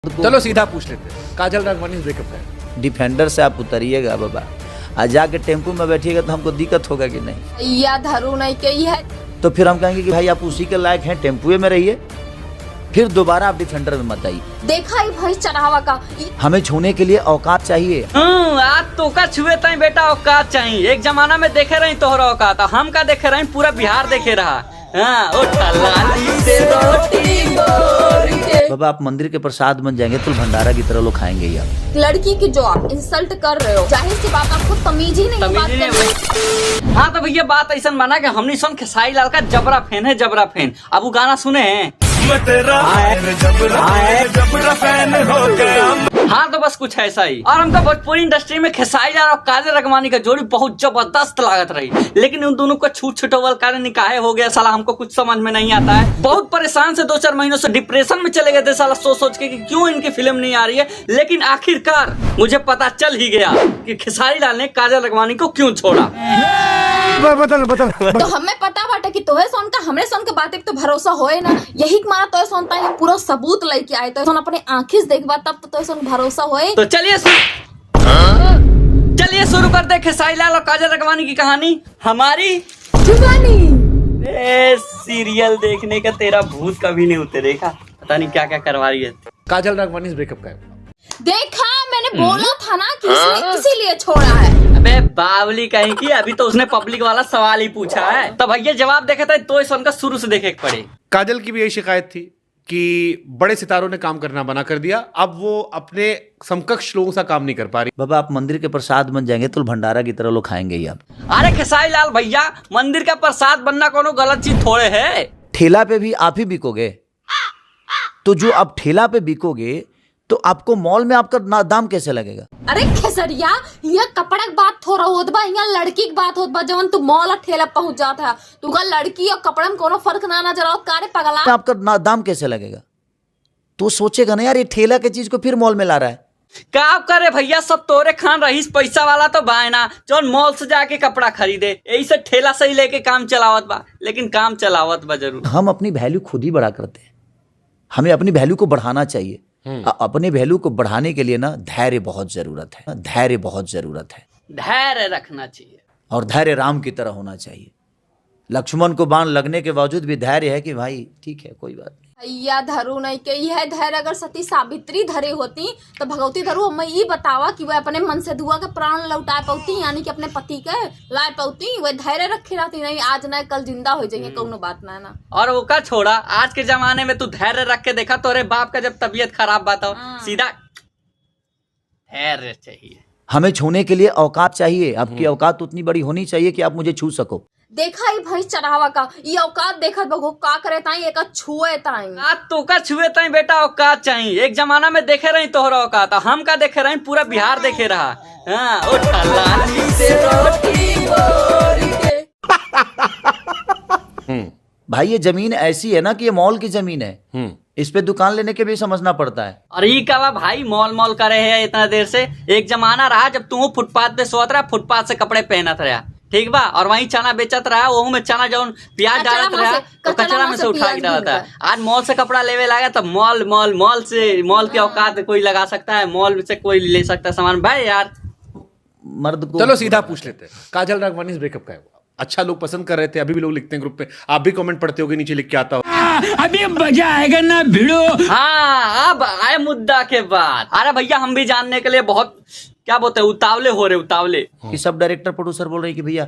चलो सीधा पूछ लेते हैं, काजल राघवानी ब्रेकअप का है। डिफेंडर से आप उतरिएगा बाबा, आज जाके टेम्पो में बैठिएगा तो हमको दिक्कत होगा कि नहीं? या धरू नहीं के ही है। तो फिर हम कहेंगे कि भाई आप उसी के लायक हैं, टेम्पुए में रहिए, फिर दोबारा आप डिफेंडर में मत आइए। देखा ही भाई चढ़ावा का। हमें छूने के लिए औकात चाहिए। आज तो का छुए ताई बेटा औकात चाहिए। एक जमाना में देखे रही तोहरा औकात, हम का देखे रही पूरा बिहार देखे रहा। बाबा आप मंदिर के प्रसाद बन जाएंगे तो भंडारा की तरह लोग खाएंगे ही आप। लड़की की जो आप इंसल्ट कर रहे हो, जाहिर सी बात आपको तमीज ही नहीं बात करने। हाँ तो भैया बात ऐसा माना कि हमने सुन खेसारी लाल का जबरा फैन है, जबरा फैन। अब वो गाना सुने हैं? हाँ तो बस कुछ ऐसा ही। और हमको भोजपुरी इंडस्ट्री में खेसारी लाल और काजल राघवानी का जोड़ी बहुत जबरदस्त लागत रही, लेकिन उन दोनों का छूट छुटवल कारण निकाह हो गया। साला हमको कुछ समझ में नहीं आता है। बहुत परेशान से 2-4 महीनों से डिप्रेशन में चले गए थे साला, सोच के कि क्यों इनकी फिल्म नहीं आ रही है। लेकिन आखिरकार मुझे पता चल ही गया कि खेसारी लाल ने काजल राघवानी को क्यों छोड़ा। तो हमें पता बाटे कि तोहे सुन का हमरे सुन के बातें तो भरोसा होए ना। यही मारा तोहे सुनता है पूरा सबूत लेके आए तो अपने आँखिं से देखबा तब तो तोहे सुन भरोसा होए। तो चलिए शुरू करते हैं खेसारी लाल और काजल राघवानी की कहानी। हमारी जुबानी सीरियल देखने का तेरा भूत कभी नहीं उतरेगा। पता नहीं क्या क्या करवा रही है। काजल राघवानी ब्रेकअप का है। देखा, मैंने बोला था ना कि इसने इसीलिए छोड़ा है। अबे बावली कहीं की, अभी तो उसने पब्लिक वाला सवाल ही पूछा है। तो भैया जवाब देखे थे तो इस का शुरू से देखे पड़े। काजल की भी यही शिकायत थी कि बड़े सितारों ने काम करना बना कर दिया, अब वो अपने समकक्ष लोगों सा काम नहीं कर पा रही। बाबा आप मंदिर के प्रसाद बन जाएंगे तो भंडारा की तरह लोग खाएंगे ही आप। अरे खेसारी लाल भैया, मंदिर का प्रसाद बनना कोनो गलत चीज थोड़े है। ठेला पे भी आप ही बिकोगे, तो जो आप ठेला पे बिकोगे तो आपको मॉल में आपका दाम कैसे लगेगा? अरे खेसरिया, यहाँ कपड़ा की बात थोड़ा होत बा, यहाँ लड़की की बात होत बा। जवन तू मॉल और ठेला पहुंच जाता है, तू का लड़की और कपड़ा में कोनो फर्क ना नजर आवत कारे पगला। आपका दाम कैसे लगेगा? तो सोचेगा ना यार ये ठेला की चीज को फिर मॉल में ला रहा है। क्या करे भैया, सब तोरे खान रहीस पैसा वाला तो बायना जो मॉल से जाके कपड़ा खरीदे, यही से ठेला सही लेके काम चलावत बा। लेकिन काम चलावत बा जरूर। हम अपनी वैल्यू खुद ही बढ़ा करते हैं, हमें अपनी वैल्यू को बढ़ाना चाहिए। अपने वैल्यू को बढ़ाने के लिए ना धैर्य बहुत जरूरत है, धैर्य बहुत जरूरत है। धैर्य रखना चाहिए और धैर्य राम की तरह होना चाहिए। लक्ष्मण को बाण लगने के बावजूद भी धैर्य है कि भाई ठीक है कोई बात नहीं। भैया धरू नहीं के ही है धैर्य। अगर सती सावित्री धरे होती तो भगवती धरू हमें ये बतावा कि वह अपने मन से धुआ के प्राण लौटा पाती, यानी कि अपने पति के लाए पाती। वह धैर्य रखे रहती, नहीं आज न कल जिंदा हो जाएंगे, कोनो बात ना। और वो का छोड़ा, आज के जमाने में तू धैर्य रख के देखा तोरे बाप का जब तबीयत खराब बात हो, सीधा धैर्य चाहिए। हमें छूने के लिए औकात चाहिए। आपकी औकात उतनी बड़ी होनी चाहिए कि आप मुझे छू सको। देखा ही भाई चढ़ावा का, ये औकात देखा बगो का करे ताई, एक छुए ताई। आज तो का छुए ताई बेटा औकात चाहिए। एक जमाना में देखे रही तोहरा औकात, हम का देखे रही पूरा बिहार देखे रहा। भाई ये जमीन ऐसी है ना कि ये मॉल की जमीन है, इस पे दुकान लेने के भी समझना पड़ता है। और ये क्या भाई मॉल करे है इतना देर से। एक जमाना रहा जब तू फुटपाथ पे सोत रहा, फुटपाथ से कपड़े पहनत रहा, ठीक बा, और वहीं चना बेचत रहा, वो में चना जौन प्याज डालत रहा तो कचरा में से उठा के डालता है। आज मॉल से कपड़ा लेवे लगा तो मॉल की औकात कोई लगा सकता है, मॉल से कोई ले सकता है सामान। भाई यार मर्द को चलो सीधा पूछ लेते हैं, काजल राघवानी ब्रेकअप का है। अच्छा लोग पसंद कर रहे थे, अभी भी लोग लिखते हैं ग्रुप पे, आप भी कमेंट पढ़ते होगे, नीचे लिख के आता हो। अभी मजा आएगा ना भिड़ो। हाँ अब आए मुद्दा के बाद। अरे भैया हम भी जानने के लिए बहुत क्या बोलते हैं उतावले हो रहे, उतावले कि सब डायरेक्टर प्रोड्यूसर बोल रहे हैं कि भैया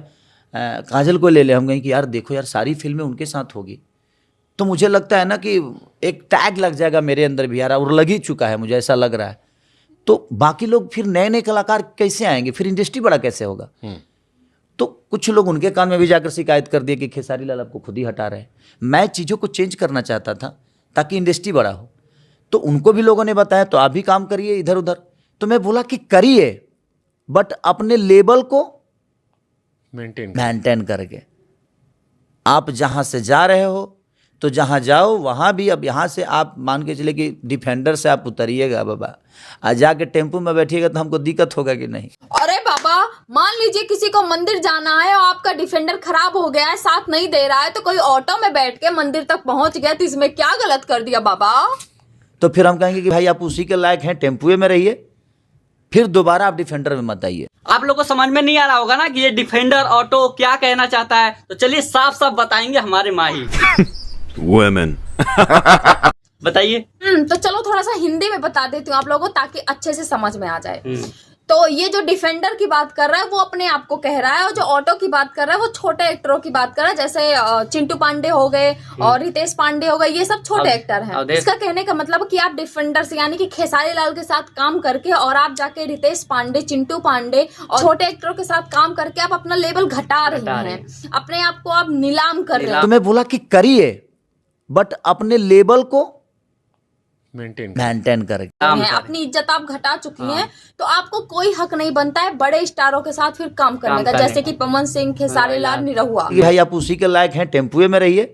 काजल को ले ले। हम कहें कि यार देखो यार सारी फिल्में उनके साथ होगी, तो मुझे लगता है ना कि एक टैग लग जाएगा मेरे अंदर भी यार, और लग ही चुका है, मुझे ऐसा लग रहा है। तो बाकी लोग फिर नए नए कलाकार कैसे आएंगे, फिर इंडस्ट्री बड़ा कैसे होगा? तो कुछ लोग उनके कान में भी जाकर शिकायत कर दिए कि खेसारी लाल आपको खुद ही हटा रहे हैं। मैं चीज़ों को चेंज करना चाहता था ताकि इंडस्ट्री बड़ा हो, तो उनको भी लोगों ने बताया तो आप भी काम करिए इधर उधर। तो मैं बोला कि करिए, बट अपने लेवल को मेंटेन करके। आप जहां से जा रहे हो तो जहां जाओ वहां भी, अब यहां से आप मान के चले कि डिफेंडर से आप उतरिएगा बाबा, आज जाके टेम्पो में बैठिएगा तो हमको दिक्कत होगा कि नहीं? अरे बाबा मान लीजिए किसी को मंदिर जाना है और आपका डिफेंडर खराब हो गया है, साथ नहीं दे रहा है, तो कोई ऑटो में बैठ के मंदिर तक पहुंच गया, तो इसमें क्या गलत कर दिया बाबा? तो फिर हम कहेंगे कि भाई आप उसी के लायक हैं, टेम्पुए में रहिए, फिर दोबारा आप डिफेंडर में मत आइए। आप लोग को समझ में नहीं आ रहा होगा ना कि ये डिफेंडर ऑटो क्या कहना चाहता है, तो चलिए साफ साफ बताएंगे हमारे माही। Women. बताइए। तो चलो थोड़ा सा हिंदी में बता देती हूँ आप लोगों को, ताकि अच्छे से समझ में आ जाए। तो ये जो डिफेंडर की बात कर रहा है वो अपने आप को कह रहा है, और जो ऑटो की बात कर रहा है वो छोटे एक्टरों की बात कर रहा है, जैसे चिंटू पांडे हो गए और रितेश पांडे हो गए, ये सब छोटे एक्टर हैं। इसका कहने का मतलब कि आप डिफेंडर से, यानी कि खेसारी लाल के साथ काम करके और आप जाके रितेश पांडे, चिंटू पांडे और छोटे एक्टरों के साथ काम करके आप अपना लेवल घटा रहे हैं, अपने आप को आप नीलाम कर रहे हैं। तो मैं बोला कि करिए, बट अपने लेवल को मेंटेन करें। अपनी इज्जत आप घटा चुकी हैं, तो आपको कोई हक नहीं बनता है बड़े स्टारों के साथ फिर काम करने का, जैसे कि पवन सिंह, खेसारी लाल, निरहुआ। भाई आप उसी के लायक हैं, टेम्पुए में रहिए,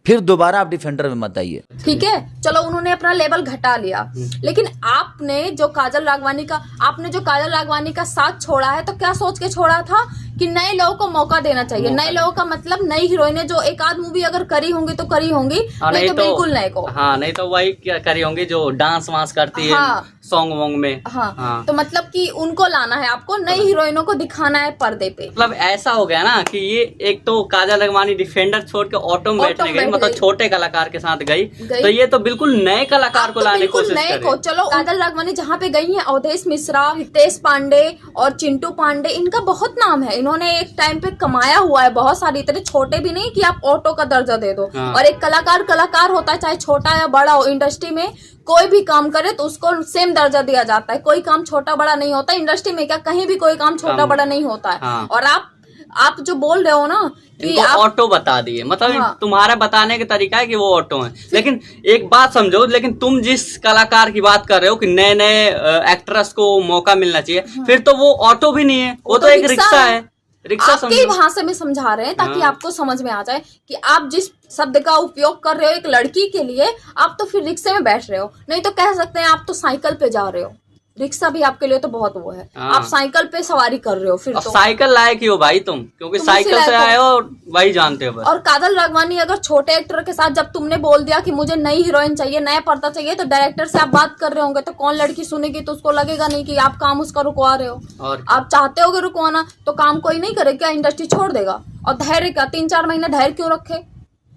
फिर दोबारा आप डिफेंडर में मत आइए। ठीक है, चलो उन्होंने अपना लेवल घटा लिया, लेकिन आपने जो काजल राघवानी का साथ छोड़ा है, तो क्या सोच के छोड़ा था कि नए लोगों को मौका देना चाहिए। नए लोगों का मतलब नई हीरोइनें जो एक आध मूवी अगर करी होंगी तो करी होंगी, नहीं तो बिल्कुल नए को। हाँ, नहीं तो वही क्या करी होंगी जो डांस वांस करती है सॉन्ग वॉन्ग में। हाँ, तो मतलब कि उनको लाना है, आपको नई हीरोइनों को दिखाना है पर्दे पे। मतलब ऐसा हो गया ना कि ये एक तो काजल राघवानी डिफेंडर छोड़ के ऑटो में बैठने गई, मतलब छोटे कलाकार के साथ गई, तो ये तो बिल्कुल नए कलाकार को लाने की कोशिश कर रही है। चलो काजल राघवानी जहाँ पे गई है, अवधेश मिश्रा, रितेश पांडे और चिंटू पांडे, इनका बहुत नाम है, इन्होंने एक टाइम पे कमाया हुआ है बहुत सारी। इतने छोटे भी नहीं कि आप ऑटो का दर्जा दे दो। और एक कलाकार होता है, चाहे छोटा या बड़ा हो, इंडस्ट्री में कोई भी काम करे तो उसको सेम दर्जा दिया जाता है। कोई काम छोटा बड़ा नहीं होता इंडस्ट्री में, क्या कहीं भी कोई काम छोटा बड़ा नहीं होता है। और आप जो बोल रहे हो ना कि आप ऑटो बता दिए, मतलब तुम्हारा बताने का तरीका है कि वो ऑटो है। लेकिन एक बात समझो, लेकिन तुम जिस कलाकार की बात कर रहे हो कि नए नए एक्ट्रेस को मौका मिलना चाहिए, फिर तो वो ऑटो भी नहीं है, वो तो एक रिक्शा है। रिक्शा आपकी भाषा में समझा रहे हैं ताकि आपको समझ में आ जाए कि आप जिस शब्द का उपयोग कर रहे हो एक लड़की के लिए, आप तो फिर रिक्शे में बैठ रहे हो। नहीं तो कह सकते हैं आप तो साइकिल पे जा रहे हो। रिक्शा भी आपके लिए तो बहुत वो है, आप साइकिल पे सवारी कर रहे हो। फिर तो साइकिल लायक ही हो भाई तुम, क्योंकि साइकिल से आए हो, वही जानते हो बस। और काजल राघवानी अगर छोटे एक्टर के साथ, जब तुमने बोल दिया कि मुझे नई हीरोइन चाहिए, नया पर्दा चाहिए, तो डायरेक्टर से आप बात कर रहे होंगे, तो कौन लड़की सुनेगी? तो उसको लगेगा नहीं कि आप काम उसका रुकवा रहे हो। और आप चाहते होगे रुकवाना, तो काम कोई नहीं करेगा, इंडस्ट्री छोड़ देगा। और धैर्य का 3-4 महीने धैर्य क्यों रखे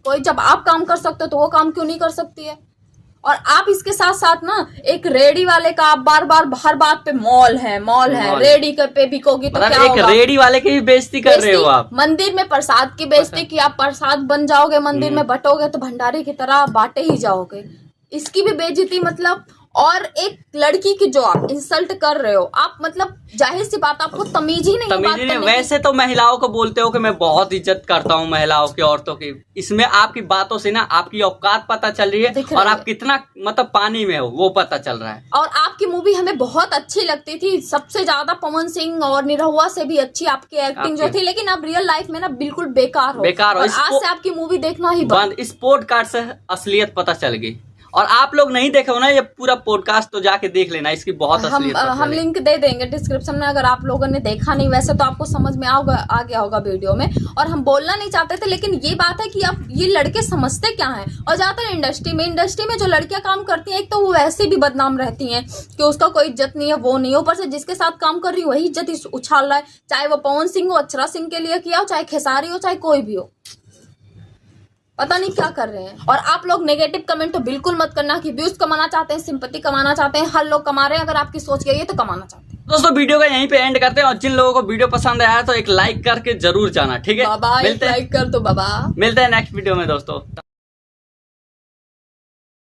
कोई? जब आप काम कर सकते हो तो वो काम क्यों नहीं कर सकती है? और आप इसके साथ साथ ना एक रेडी वाले का आप बार बार हर बात पे मॉल है रेडी पे बिकोगी तो क्या होगा? रेडी वाले की भी बेइज्जती कर रहे हो आप। मंदिर में प्रसाद की बेइज्जती की, आप प्रसाद बन जाओगे, मंदिर में बटोगे तो भंडारी की तरह बांटे ही जाओगे, इसकी भी बेइज्जती। मतलब और एक लड़की की जो आप इंसल्ट कर रहे हो, आप मतलब जाहिर सी बात आपको तमीज ही नहीं। वैसे तो महिलाओं को बोलते हो कि मैं बहुत इज्जत करता हूँ महिलाओं की, औरतों की। इसमें आपकी बातों से ना आपकी औकात पता चल रही है और आप कितना मतलब पानी में हो वो पता चल रहा है। और आपकी मूवी हमें बहुत अच्छी लगती थी, सबसे ज्यादा पवन सिंह और निरहुआ से भी अच्छी आपकी एक्टिंग जो थी, लेकिन आप रियल लाइफ में ना बिल्कुल बेकार हो। आज से आपकी मूवी देखना ही बंद। इस पॉडकास्ट से असलियत पता चल गई। और आप लोग नहीं देखे हो ना ये पूरा पॉडकास्ट, तो जाके देख लेना, इसकी बहुत असलियत हम लिंक दे देंगे डिस्क्रिप्शन में, अगर आप लोगों ने देखा नहीं। वैसे तो आपको समझ में आ गया होगा वीडियो में, और हम बोलना नहीं चाहते थे, लेकिन ये बात है कि आप ये लड़के समझते क्या हैं। और ज्यादातर इंडस्ट्री में जो लड़कियां काम करती हैं, एक तो वो वैसे भी बदनाम रहती हैं कि उसका कोई इज्जत नहीं है, वो नहीं, ऊपर से जिसके साथ काम कर रही है वही इज्जत उछाल रहा है, चाहे वो पवन सिंह हो, अक्षरा सिंह के लिए किया हो, चाहे खेसारी हो, चाहे कोई भी हो, पता नहीं क्या कर रहे हैं। और आप लोग नेगेटिव कमेंट तो बिल्कुल मत करना कि व्यूज कमाना चाहते हैं, सिंपैथी कमाना चाहते हैं, हर लोग कमा रहे हैं। अगर आपकी सोच यही है तो कमाना चाहते हैं। दोस्तों वीडियो का यहीं पे एंड करते हैं, और जिन लोगों को वीडियो पसंद आया तो एक लाइक करके जरूर जाना, ठीक है? बाबा, लाइक कर दो बाबा। मिलते हैं नेक्स्ट वीडियो में दोस्तों।